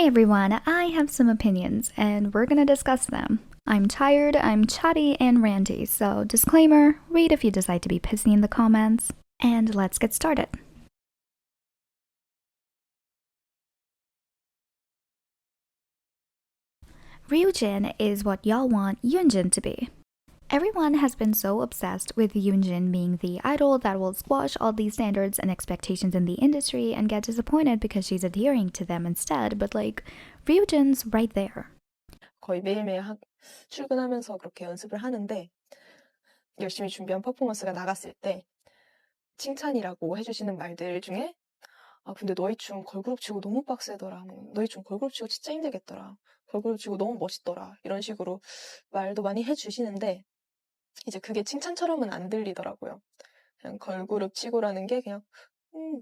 Hey everyone, I have some opinions and we're gonna discuss them. I'm tired, I'm chatty and ranty, so disclaimer, read if you decide to be pissy in the comments. And let's get started. Ryujin is what y'all want Yunjin to be. Everyone has been so obsessed with Yunjin being the idol that will squash all these standards and expectations in the industry and get disappointed because she's adhering to them instead, but Ryujin's right there. 거의 매일매일 출근하면서 그렇게 연습을 하는데 열심히 준비한 퍼포먼스가 나갔을 때 칭찬이라고 해주시는 말들 중에 근데 너희 춤 걸그룹 치고 너무 빡세더라. 너희 춤 걸그룹 치고 진짜 힘들겠더라. 걸그룹 치고 너무 멋있더라. 이런 식으로 말도 많이 해주시는데 이제 그게 칭찬처럼은 안 들리더라고요. 그냥 걸그룹 치고라는 게 그냥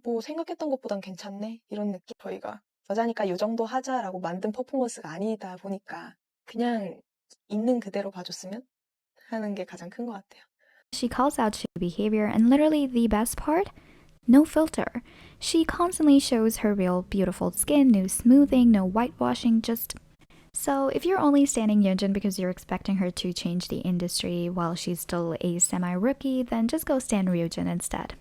뭐 생각했던 것보단 괜찮네 이런 느낌. 저희가 여자니까 이 정도 하자라고 만든 퍼포먼스가 아니다 보니까 그냥 있는 그대로 봐줬으면 하는 게 가장 큰 것 같아요. She calls out shady behavior and literally the best part? No filter. She constantly shows her real beautiful skin, no smoothing, no whitewashing, just... So if you're only standing Yunjin because you're expecting her to change the industry while she's still a semi-rookie, then just go stand Ryujin instead.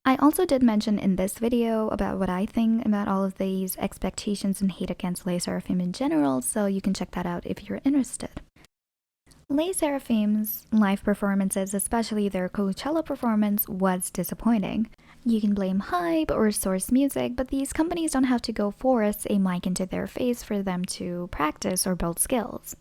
I also did mention in this video about what I think about all of these expectations and hate against Sserafim in general, so you can check that out if you're interested. Sserafim's live performances, especially their Coachella performance, was disappointing. You can blame hype or source music, but these companies don't have to go force a mic into their face for them to practice or build skills.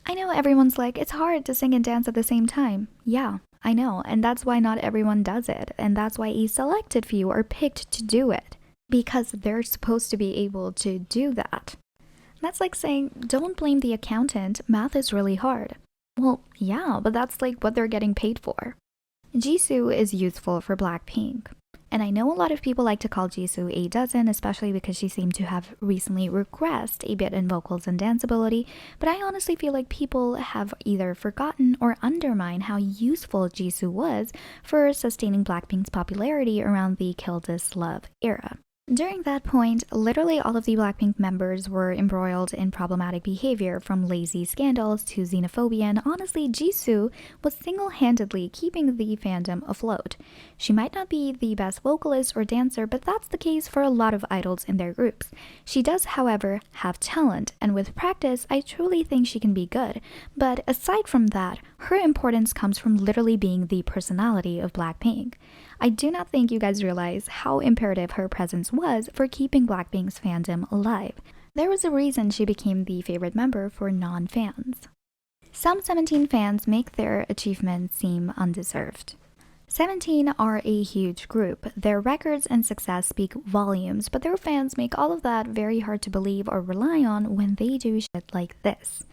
I know everyone's like, it's hard to sing and dance at the same time. Yeah, I know, and that's why not everyone does it, and that's why a selected few are picked to do it, because they're supposed to be able to do that. That's like saying, don't blame the accountant, math is really hard. Well, yeah, but that's what they're getting paid for. Jisoo is useful for Blackpink. And I know a lot of people like to call Jisoo a dozen, especially because she seemed to have recently regressed a bit in vocals and dance ability, but I honestly feel like people have either forgotten or undermined how useful Jisoo was for sustaining Blackpink's popularity around the Kill This Love era. During that point, literally all of the Blackpink members were embroiled in problematic behavior, from lazy scandals to xenophobia, and honestly, Jisoo was single-handedly keeping the fandom afloat. She might not be the best vocalist or dancer, but that's the case for a lot of idols in their groups. She does, however, have talent, and with practice, I truly think she can be good. But aside from that, her importance comes from literally being the personality of Blackpink. I do not think you guys realize how imperative her presence was for keeping Blackpink's fandom alive. There was a reason she became the favorite member for non-fans. Some 17 fans make their achievements seem undeserved. 17 are a huge group. Their records and success speak volumes, but their fans make all of that very hard to believe or rely on when they do shit like this.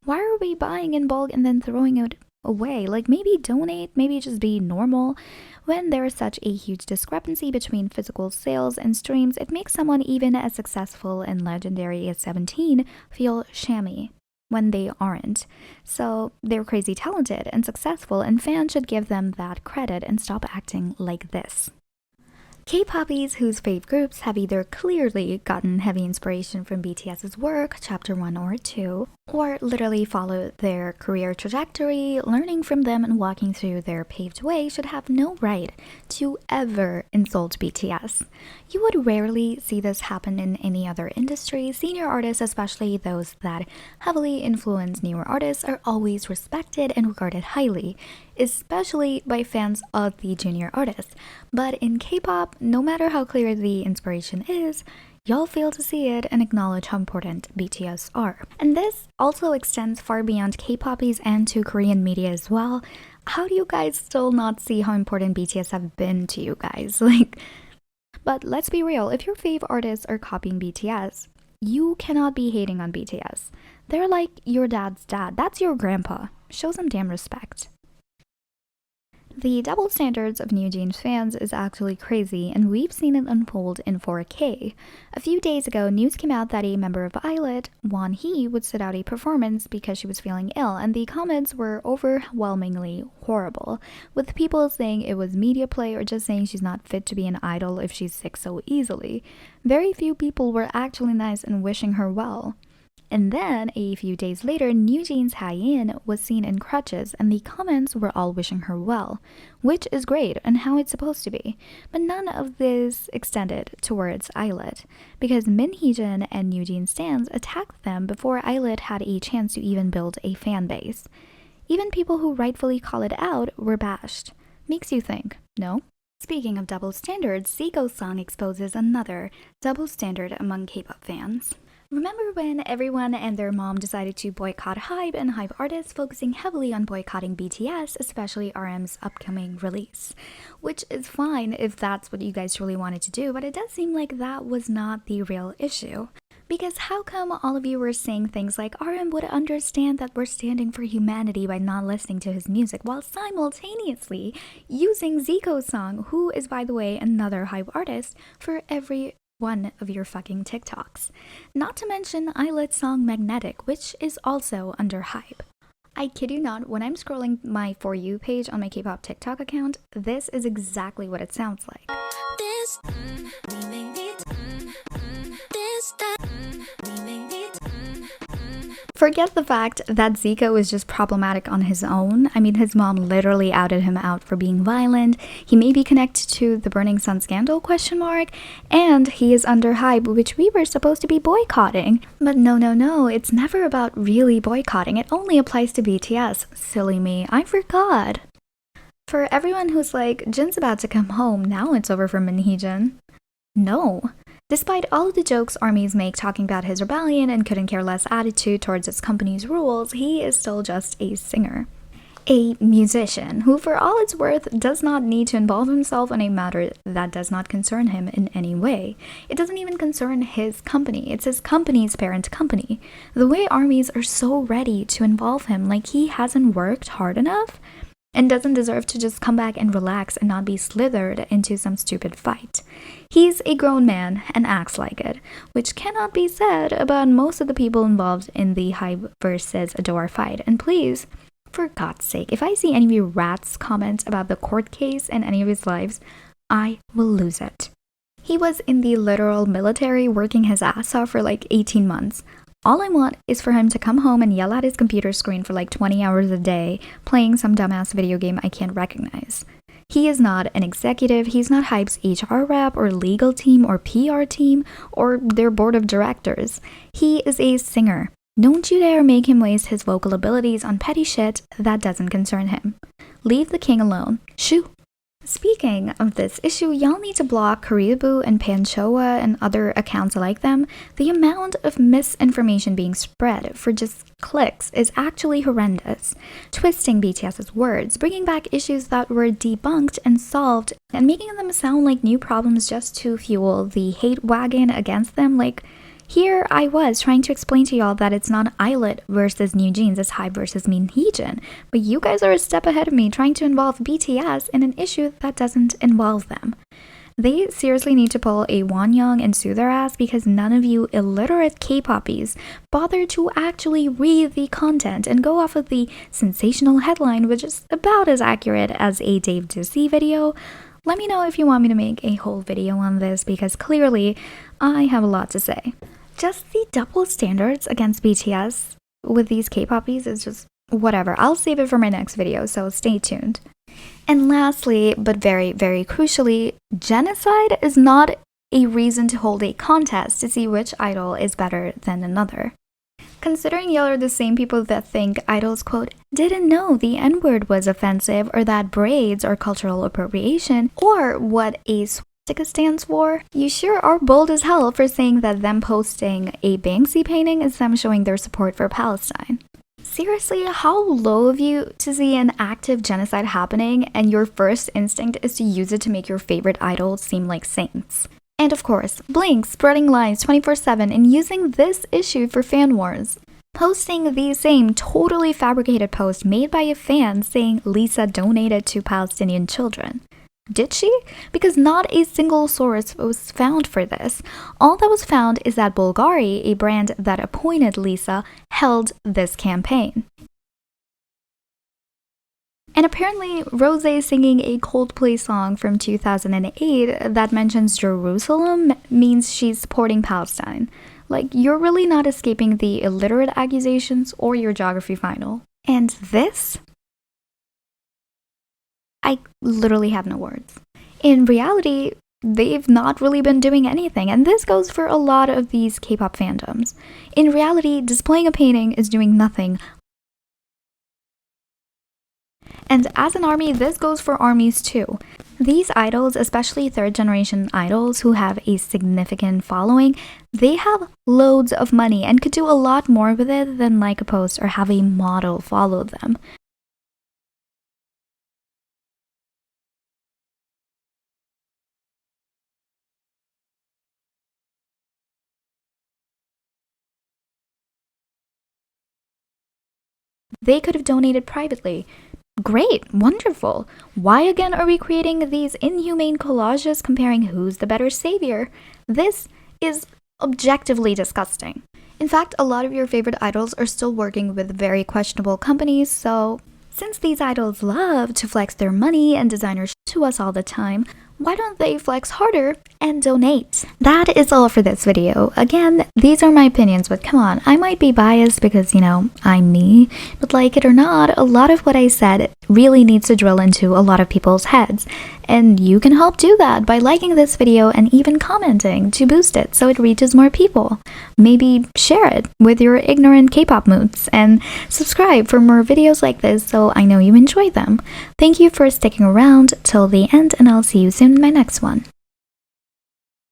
Why are we buying in bulk and then throwing it away? Maybe donate, maybe just be normal. When there is such a huge discrepancy between physical sales and streams, it makes someone even as successful and legendary as 17 feel shammy when they aren't. So they're crazy talented and successful, and fans should give them that credit and stop acting like this. K-poppies whose fave groups have either clearly gotten heavy inspiration from BTS's work, chapter 1 or 2, or literally followed their career trajectory, learning from them and walking through their paved way, should have no right to ever insult BTS. You would rarely see this happen in any other industry. Senior artists, especially those that heavily influence newer artists, are always respected and regarded highly, especially by fans of the junior artists. But in K-pop, no matter how clear the inspiration is, y'all fail to see it and acknowledge how important BTS are. And this also extends far beyond K-poppies and to Korean media as well. How do you guys still not see how important BTS have been to you guys? But let's be real, if your fave artists are copying BTS, you cannot be hating on BTS. They're like your dad's dad. That's your grandpa. Show some damn respect. The double standards of Yunjin's fans is actually crazy, and we've seen it unfold in 4K. A few days ago, news came out that a member of ILET, Won Hee, would sit out a performance because she was feeling ill, and the comments were overwhelmingly horrible, with people saying it was media play or just saying she's not fit to be an idol if she's sick so easily. Very few people were actually nice and wishing her well. And then, a few days later, Yunjin's Haein was seen in crutches, and the comments were all wishing her well, which is great and how it's supposed to be. But none of this extended towards ILET, because Min Heejin and Yunjin stans attacked them before ILET had a chance to even build a fan base. Even people who rightfully call it out were bashed. Makes you think, no? Speaking of double standards, Zico's song exposes another double standard among K-pop fans. Remember when everyone and their mom decided to boycott HYBE and HYBE artists, focusing heavily on boycotting BTS, especially RM's upcoming release? Which is fine if that's what you guys really wanted to do, but it does seem like that was not the real issue. Because how come all of you were saying things like RM would understand that we're standing for humanity by not listening to his music, while simultaneously using Zico's song, who is, by the way, another HYBE artist, for every one of your fucking TikToks. Not to mention ILET's song Magnetic, which is also under HYBE. I kid you not, when I'm scrolling my For You page on my K-pop TikTok account, this is exactly what it sounds like. Forget the fact that Zico is just problematic on his own. I mean, his mom literally outed him out for being violent. He may be connected to the Burning Sun scandal, and he is under HYBE, which we were supposed to be boycotting. But no, it's never about really boycotting. It only applies to BTS. Silly me, I forgot. For everyone who's like, Jin's about to come home, now it's over for Min Heejin. No. Despite all of the jokes armies make talking about his rebellion and couldn't care less attitude towards his company's rules, he is still just a singer. A musician who, for all it's worth, does not need to involve himself in a matter that does not concern him in any way. It doesn't even concern his company. It's his company's parent company. The way armies are so ready to involve him, like he hasn't worked hard enough and doesn't deserve to just come back and relax and not be slithered into some stupid fight. He's a grown man and acts like it, which cannot be said about most of the people involved in the HYBE versus Ador fight. And please, for God's sake, if I see any of you rats comment about the court case and any of his lives, I will lose it. He was in the literal military working his ass off for like 18 months. All I want is for him to come home and yell at his computer screen for like 20 hours a day, playing some dumbass video game I can't recognize. He is not an executive, he's not HYBE's HR rep or legal team or PR team or their board of directors. He is a singer. Don't you dare make him waste his vocal abilities on petty shit that doesn't concern him. Leave the king alone. Shoo! Speaking of this issue, y'all need to block Koreaboo and Panchoa and other accounts like them. The amount of misinformation being spread for just clicks is actually horrendous. Twisting BTS's words, bringing back issues that were debunked and solved, and making them sound like new problems just to fuel the hate wagon against them. Like, here I was trying to explain to y'all that it's not ILET versus New Jeans, it's HYBE versus Min Heejin, but you guys are a step ahead of me trying to involve BTS in an issue that doesn't involve them. They seriously need to pull a Wonyoung and sue their ass because none of you illiterate K-poppies bother to actually read the content and go off of the sensational headline, which is about as accurate as a Dave Ducey video. Let me know if you want me to make a whole video on this because clearly I have a lot to say. Just the double standards against BTS with these K-poppies is just whatever. I'll save it for my next video, so stay tuned. And lastly, but very, very crucially, genocide is not a reason to hold a contest to see which idol is better than another. Considering y'all are the same people that think idols, quote, didn't know the N-word was offensive or that braids are cultural appropriation or what a swastika stands for, you sure are bold as hell for saying that them posting a Banksy painting is them showing their support for Palestine. Seriously, how low of you to see an active genocide happening and your first instinct is to use it to make your favorite idols seem like saints. And of course, Blink spreading lies 24/7 and using this issue for fan wars. posting the same totally fabricated post made by a fan saying Lisa donated to Palestinian children. Did she? Because not a single source was found for this. All that was found is that Bulgari, a brand that appointed Lisa, held this campaign. And apparently, Rosé singing a Coldplay song from 2008 that mentions Jerusalem means she's supporting Palestine. Like, you're really not escaping the illiterate accusations or your geography final. And this? I literally have no words. In reality, they've not really been doing anything, and this goes for a lot of these K-pop fandoms. In reality, displaying a painting is doing nothing. And as an army, this goes for armies too. These idols, especially third-generation idols who have a significant following, they have loads of money and could do a lot more with it than like a post or have a model follow them. They could have donated privately. Great, wonderful. Why again are we creating these inhumane collages comparing who's the better savior? This is objectively disgusting. In fact, a lot of your favorite idols are still working with very questionable companies, so since these idols love to flex their money and designer to us all the time, why don't they flex harder and donate? That is all for this video. Again, these are my opinions, but come on, I might be biased because, I'm me, but like it or not, a lot of what I said really needs to drill into a lot of people's heads. And you can help do that by liking this video and even commenting to boost it so it reaches more people. Maybe share it with your ignorant K-pop moods and subscribe for more videos like this so I know you enjoy them. Thank you for sticking around till the end, and I'll see you soon in my next one.